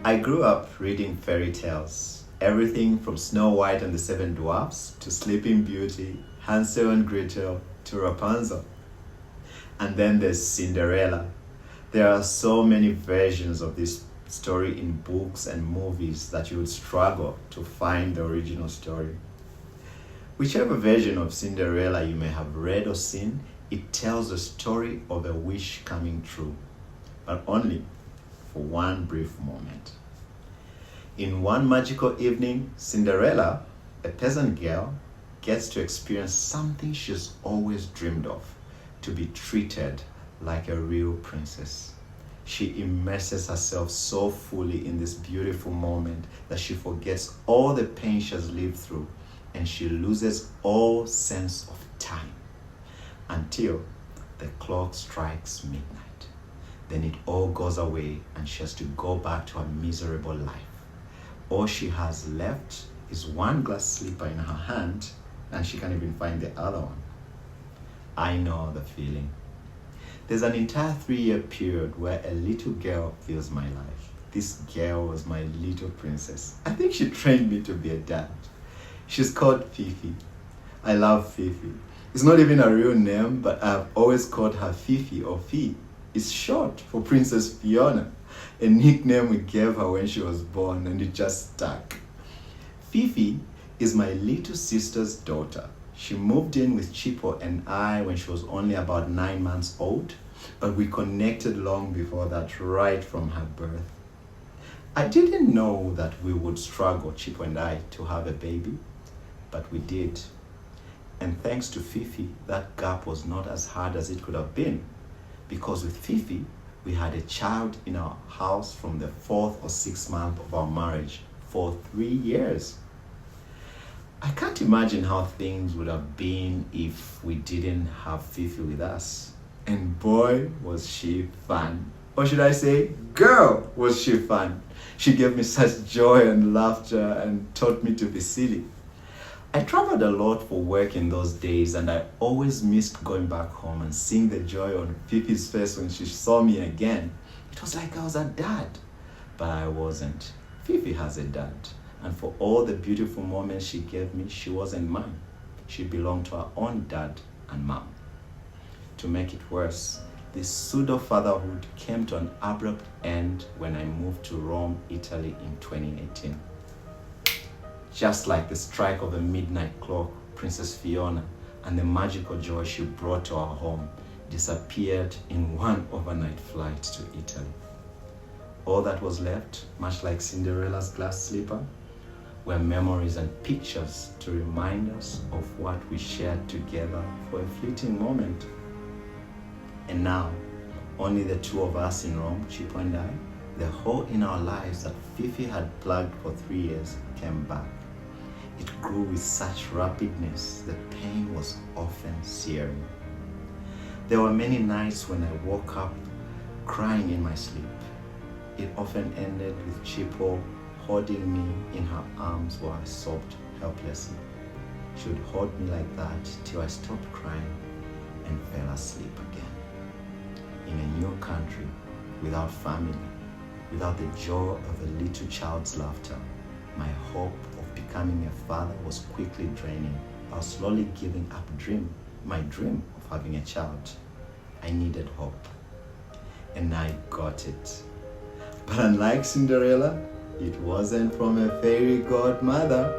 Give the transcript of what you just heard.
I grew up reading fairy tales, everything from Snow White and the Seven Dwarfs to Sleeping Beauty, Hansel and Gretel to Rapunzel. And then there's Cinderella. There are so many versions of this story in books and movies that you would struggle to find the original story. Whichever version of Cinderella you may have read or seen, it tells the story of a wish coming true, but only for one brief moment. In one magical evening, Cinderella, a peasant girl, gets to experience something she's always dreamed of, to be treated like a real princess. She immerses herself so fully in this beautiful moment that she forgets all the pain she has lived through, and she loses all sense of time until the clock strikes midnight. Then it all goes away and she has to go back to her miserable life. All she has left is one glass slipper in her hand, and she can't even find the other one. I know the feeling. There's an entire 3-year period where a little girl fills my life. This girl was my little princess. I think she trained me to be a dad. She's called Fifi. I love Fifi. It's not even a real name, but I've always called her Fifi or Fi. It's short for Princess Fiona, a nickname we gave her when she was born, and it just stuck. Fifi is my little sister's daughter. She moved in with Chipo and I when she was only about 9 months old, but we connected long before that, right from her birth. I didn't know that we would struggle, Chipo and I, to have a baby, but we did. And thanks to Fifi, that gap was not as hard as it could have been, because with Fifi, we had a child in our house from the 4th or 6th month of our marriage for 3 years. I can't imagine how things would have been if we didn't have Fifi with us. And boy, was she fun. Or should I say, girl, was she fun. She gave me such joy and laughter and taught me to be silly. I traveled a lot for work in those days, and I always missed going back home and seeing the joy on Fifi's face when she saw me again. It was like I was a dad, but I wasn't. Fifi has a dad, and for all the beautiful moments she gave me, she wasn't mine. She belonged to her own dad and mom. To make it worse, this pseudo-fatherhood came to an abrupt end when I moved to Rome, Italy in 2018. Just like the strike of a midnight clock, Princess Fiona and the magical joy she brought to our home disappeared in one overnight flight to Italy. All that was left, much like Cinderella's glass slipper, were memories and pictures to remind us of what we shared together for a fleeting moment. And now, only the two of us in Rome, Chipo and I, the hole in our lives that Fifi had plugged for 3 years, came back. It grew with such rapidness, the pain was often searing. There were many nights when I woke up crying in my sleep. It often ended with Chipo holding me in her arms while I sobbed helplessly. She would hold me like that till I stopped crying and fell asleep again. In a new country, without family, without the joy of a little child's laughter, my hope of becoming a father was quickly draining. I was slowly giving up my dream of having a child. I needed hope, and I got it. But unlike Cinderella, it wasn't from a fairy godmother.